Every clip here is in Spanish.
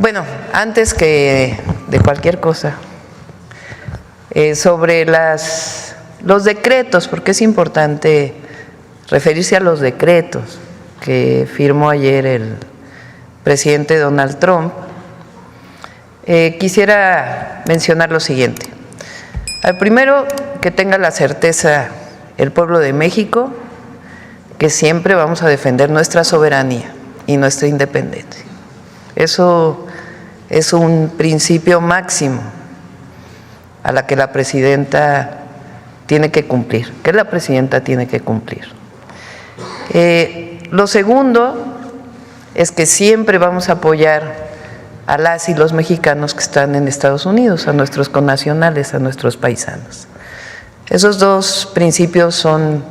Bueno, antes que de cualquier cosa, sobre los decretos, porque es importante referirse a los decretos que firmó ayer el presidente Donald Trump, quisiera mencionar lo siguiente. Al primero, que tenga la certeza el pueblo de México que siempre vamos a defender nuestra soberanía y nuestra independencia. Eso es un principio máximo a la que la presidenta tiene que cumplir, que la presidenta tiene que cumplir. Lo segundo es que siempre vamos a apoyar a las y los mexicanos que están en Estados Unidos, a nuestros connacionales, a nuestros paisanos. Esos dos principios son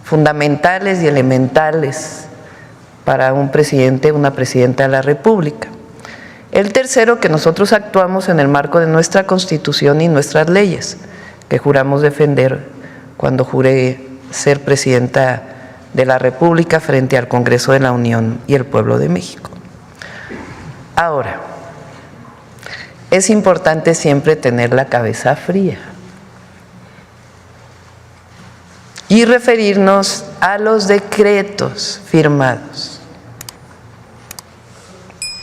fundamentales y elementales para un presidente, una presidenta de la República. El tercero, que nosotros actuamos en el marco de nuestra Constitución y nuestras leyes, que juramos defender cuando juré ser presidenta de la República frente al Congreso de la Unión y el pueblo de México. Ahora, es importante siempre tener la cabeza fría y referirnos a los decretos firmados,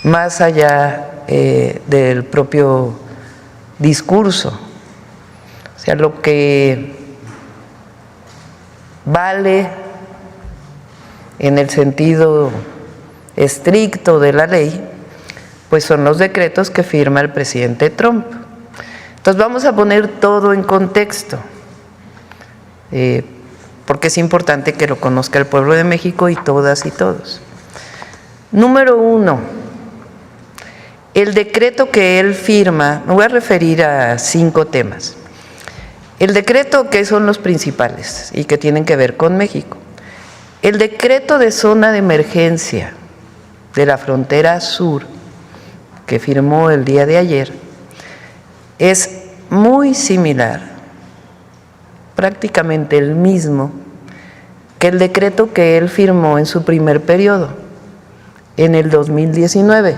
más allá del propio discurso. O sea, lo que vale en el sentido estricto de la ley, pues son los decretos que firma el presidente Trump. Entonces vamos a poner todo en contexto, porque es importante que lo conozca el pueblo de México y todas y todos. Número uno, el decreto que él firma, me voy a referir a 5 temas. El decreto, que son los principales y que tienen que ver con México. El decreto de zona de emergencia de la frontera sur, que firmó el día de ayer, es muy similar, prácticamente el mismo, que el decreto que él firmó en su primer periodo, en el 2019.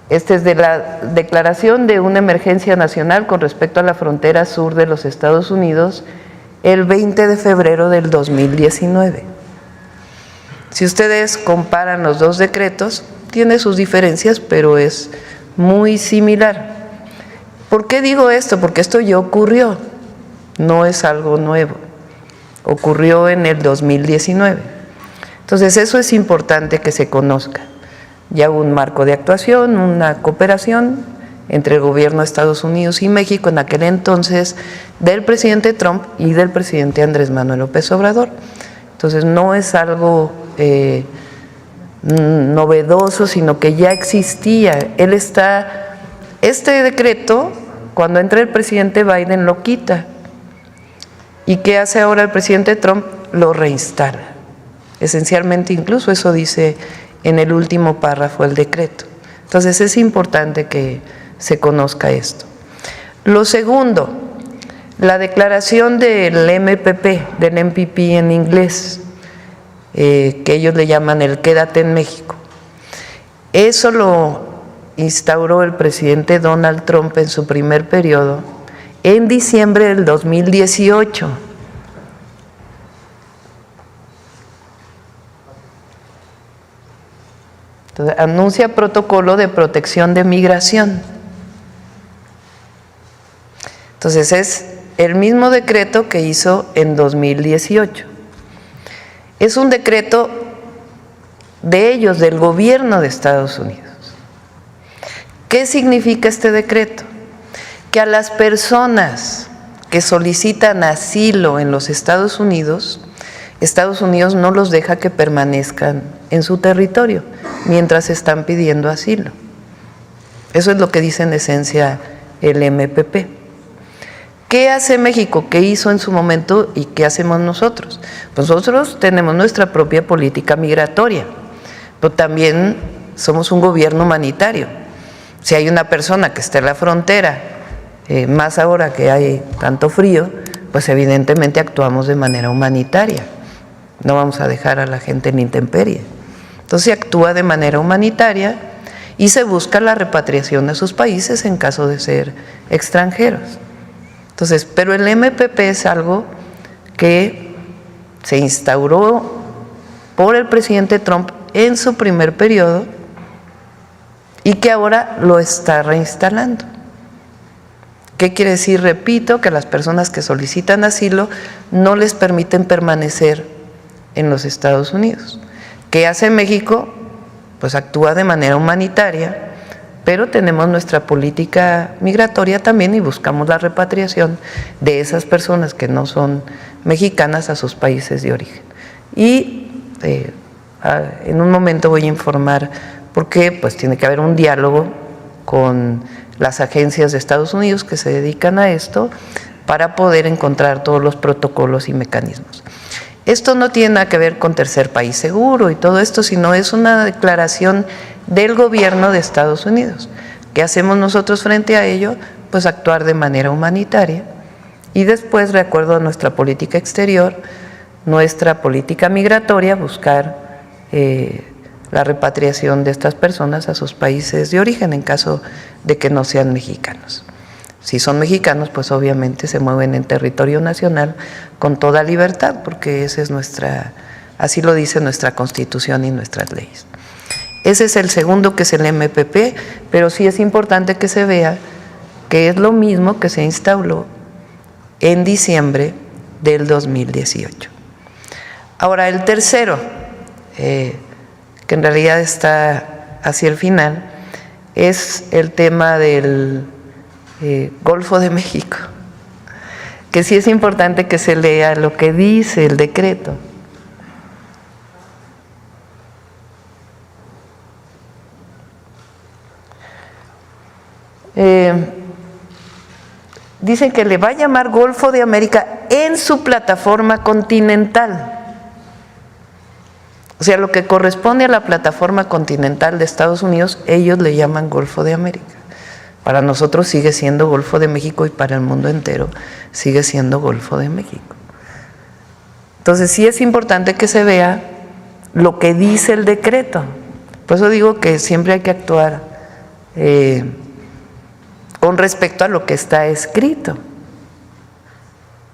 Este es de la declaración de una emergencia nacional con respecto a la frontera sur de los Estados Unidos, el 20 de febrero del 2019. Si ustedes comparan los dos decretos, tiene sus diferencias, pero es muy similar. ¿Por qué digo esto? Porque esto ya ocurrió, no es algo nuevo, ocurrió en el 2019. Entonces eso es importante que se conozca. Ya hubo un marco de actuación, una cooperación entre el gobierno de Estados Unidos y México en aquel entonces, del presidente Trump y del presidente Andrés Manuel López Obrador. Entonces no es algo novedoso, sino que ya existía. Este decreto, cuando entra el presidente Biden, lo quita. ¿Y qué hace ahora el presidente Trump? Lo reinstala. Esencialmente, incluso eso dice en el último párrafo del decreto. Entonces es importante que se conozca esto. Lo segundo, la declaración del MPP, del MPP en inglés, que ellos le llaman el Quédate en México. Eso lo instauró el presidente Donald Trump en su primer periodo en diciembre del 2018. Entonces, anuncia protocolo de protección de migración. Entonces es el mismo decreto que hizo en 2018. Es un decreto de ellos, del gobierno de Estados Unidos. ¿Qué significa este decreto? Que a las personas que solicitan asilo en los Estados Unidos no los deja que permanezcan en su territorio mientras están pidiendo asilo. Eso es lo que dice en esencia el MPP. ¿Qué hace México? ¿Qué hizo en su momento y qué hacemos nosotros? Pues nosotros tenemos nuestra propia política migratoria, pero también somos un gobierno humanitario. Si hay una persona que está en la frontera, más ahora que hay tanto frío, pues evidentemente actuamos de manera humanitaria. No vamos a dejar a la gente en intemperie. Entonces se actúa de manera humanitaria y se busca la repatriación a sus países en caso de ser extranjeros. Entonces, pero el MPP es algo que se instauró por el presidente Trump en su primer periodo y que ahora lo está reinstalando. ¿Qué quiere decir? Repito, que las personas que solicitan asilo no les permiten permanecer en los Estados Unidos. ¿Qué hace México? Pues actúa de manera humanitaria, pero tenemos nuestra política migratoria también y buscamos la repatriación de esas personas que no son mexicanas a sus países de origen. Y en un momento voy a informar por qué, pues tiene que haber un diálogo con las agencias de Estados Unidos que se dedican a esto para poder encontrar todos los protocolos y mecanismos. Esto no tiene nada que ver con tercer país seguro y todo esto, sino es una declaración del gobierno de Estados Unidos. ¿Qué hacemos nosotros frente a ello? Pues actuar de manera humanitaria y después, de acuerdo a nuestra política exterior, nuestra política migratoria, buscar la repatriación de estas personas a sus países de origen en caso de que no sean mexicanos. Si son mexicanos, pues obviamente se mueven en territorio nacional con toda libertad, porque esa es así lo dice nuestra Constitución y nuestras leyes. Ese es el segundo, que es el MPP, pero sí es importante que se vea que es lo mismo que se instauró en diciembre del 2018. Ahora, el tercero, que en realidad está hacia el final, es el tema del Golfo de México, que sí es importante que se lea lo que dice el decreto. Dicen que le va a llamar Golfo de América en su plataforma continental. O sea, lo que corresponde a la plataforma continental de Estados Unidos, ellos le llaman Golfo de América. Para nosotros sigue siendo Golfo de México y para el mundo entero sigue siendo Golfo de México. Entonces sí es importante que se vea lo que dice el decreto. Por eso digo que siempre hay que actuar con respecto a lo que está escrito.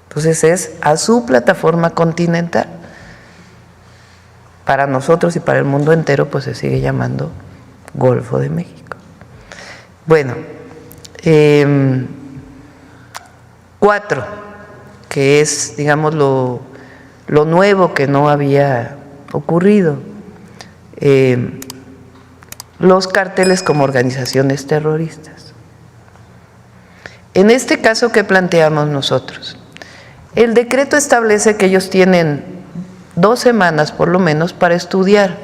Entonces es a su plataforma continental. Para nosotros y para el mundo entero pues se sigue llamando Golfo de México. Bueno, 4, que es, digamos, lo nuevo que no había ocurrido. Los cárteles como organizaciones terroristas. En este caso, ¿qué planteamos nosotros? El decreto establece que ellos tienen 2 semanas por lo menos para estudiar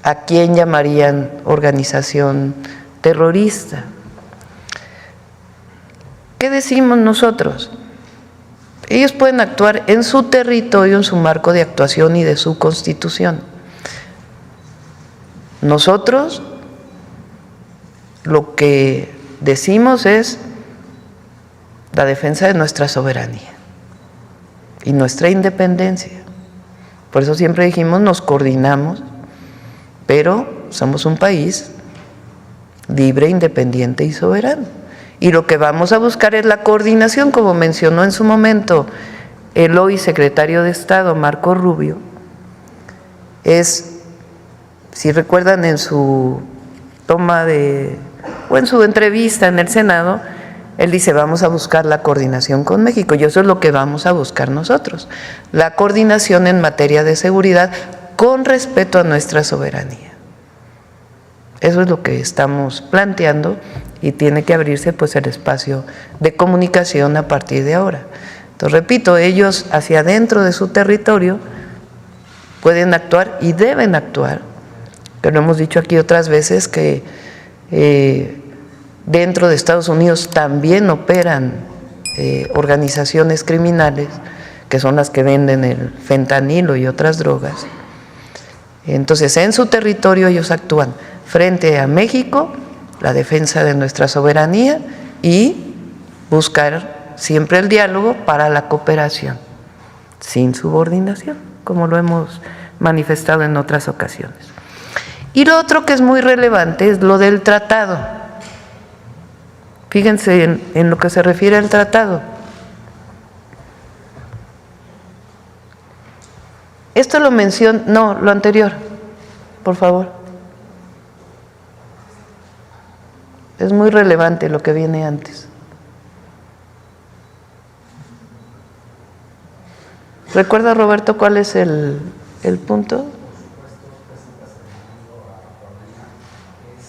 a quién llamarían organización terrorista. ¿Qué decimos nosotros? Ellos pueden actuar en su territorio, en su marco de actuación y de su constitución. Nosotros lo que decimos es la defensa de nuestra soberanía y nuestra independencia. Por eso siempre dijimos, nos coordinamos, pero somos un país libre, independiente y soberano. Y lo que vamos a buscar es la coordinación, como mencionó en su momento el hoy secretario de Estado, Marco Rubio. Si recuerdan, en su en su entrevista en el Senado, él dice, vamos a buscar la coordinación con México, y eso es lo que vamos a buscar nosotros, la coordinación en materia de seguridad con respeto a nuestra soberanía. Eso es lo que estamos planteando y tiene que abrirse pues el espacio de comunicación a partir de ahora. Entonces, repito, ellos hacia adentro de su territorio pueden actuar y deben actuar, que lo hemos dicho aquí otras veces, que dentro de Estados Unidos también operan organizaciones criminales, que son las que venden el fentanilo y otras drogas. Entonces, en su territorio ellos actúan frente a México, la defensa de nuestra soberanía y buscar siempre el diálogo para la cooperación, sin subordinación, como lo hemos manifestado en otras ocasiones. Y lo otro que es muy relevante es lo del tratado. Fíjense en lo que se refiere al tratado. Esto lo menciona, no, lo anterior, por favor. Es muy relevante lo que viene antes. ¿Recuerda, Roberto, cuál es el punto?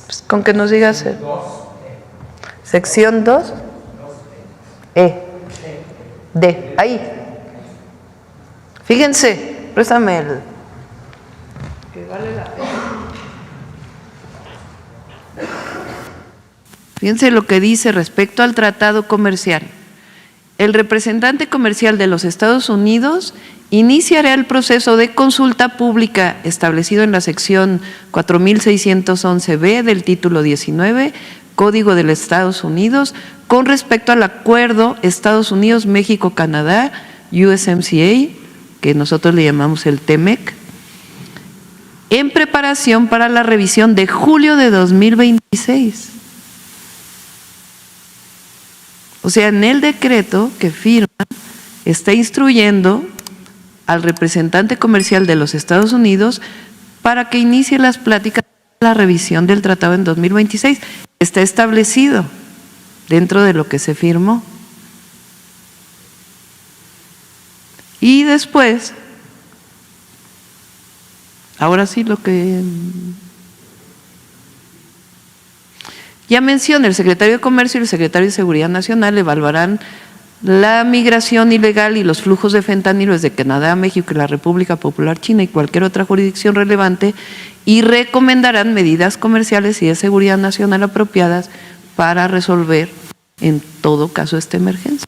Pues con que nos digas. Sección 2. D. Ahí. Fíjense, préstame el. Que vale la pena. Fíjense lo que dice respecto al tratado comercial. El representante comercial de los Estados Unidos iniciará el proceso de consulta pública establecido en la sección 4611B del título 19, Código de los Estados Unidos, con respecto al acuerdo Estados Unidos-México-Canadá, USMCA, que nosotros le llamamos el TEMEC, en preparación para la revisión de julio de 2026. O sea, en el decreto que firma, está instruyendo al representante comercial de los Estados Unidos para que inicie las pláticas de la revisión del tratado en 2026. Está establecido dentro de lo que se firmó. Y después, ahora sí lo que ya mencioné, el secretario de Comercio y el secretario de Seguridad Nacional evaluarán la migración ilegal y los flujos de fentanilo desde Canadá, México y la República Popular China y cualquier otra jurisdicción relevante y recomendarán medidas comerciales y de seguridad nacional apropiadas para resolver en todo caso esta emergencia.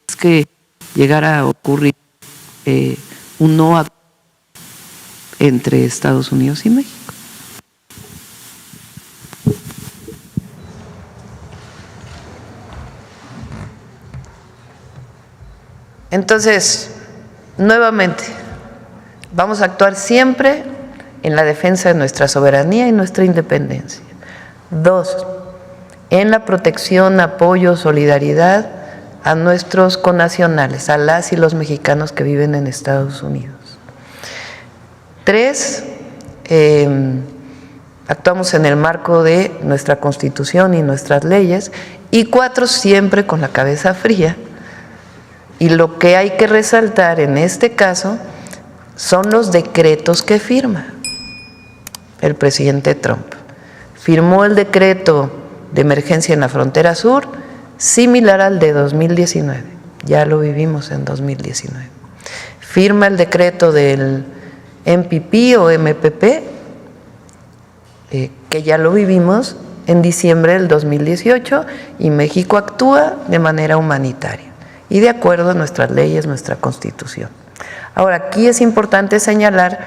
Es que llegara a ocurrir un no acuerdo entre Estados Unidos y México. Entonces, nuevamente, vamos a actuar siempre en la defensa de nuestra soberanía y nuestra independencia. 2, en la protección, apoyo, solidaridad a nuestros connacionales, a las y los mexicanos que viven en Estados Unidos. 3, actuamos en el marco de nuestra Constitución y nuestras leyes. Y 4, siempre con la cabeza fría. Y lo que hay que resaltar en este caso son los decretos que firma el presidente Trump. Firmó el decreto de emergencia en la frontera sur, similar al de 2019, ya lo vivimos en 2019. Firma el decreto del MPP o MPP, que ya lo vivimos en diciembre del 2018, y México actúa de manera humanitaria y de acuerdo a nuestras leyes, nuestra Constitución. Ahora, aquí es importante señalar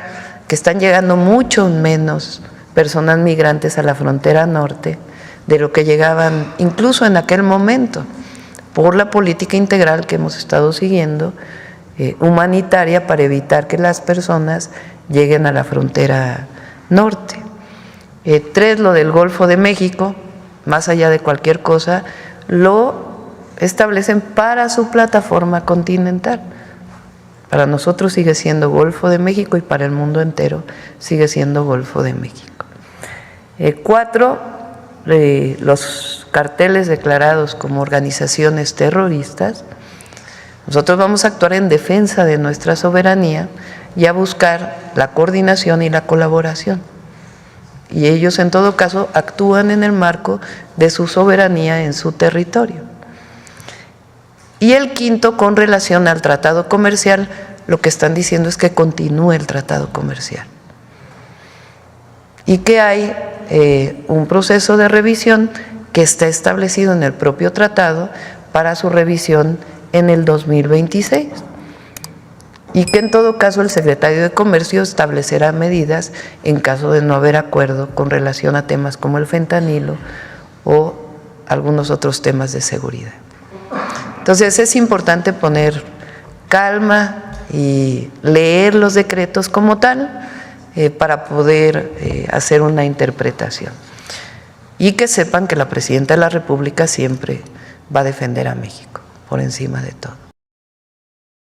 que están llegando mucho menos personas migrantes a la frontera norte de lo que llegaban incluso en aquel momento, por la política integral que hemos estado siguiendo, humanitaria, para evitar que las personas lleguen a la frontera norte. 3, lo del Golfo de México, más allá de cualquier cosa, lo establecen para su plataforma continental. Para nosotros sigue siendo Golfo de México y para el mundo entero sigue siendo Golfo de México. 4, los carteles declarados como organizaciones terroristas. Nosotros vamos a actuar en defensa de nuestra soberanía y a buscar la coordinación y la colaboración. Y ellos en todo caso actúan en el marco de su soberanía en su territorio. Y el 5, con relación al tratado comercial, lo que están diciendo es que continúe el tratado comercial. Y que hay un proceso de revisión que está establecido en el propio tratado para su revisión en el 2026. Y que en todo caso el secretario de Comercio establecerá medidas en caso de no haber acuerdo con relación a temas como el fentanilo o algunos otros temas de seguridad. Entonces es importante poner calma y leer los decretos como tal, para poder hacer una interpretación. Y que sepan que la Presidenta de la República siempre va a defender a México por encima de todo.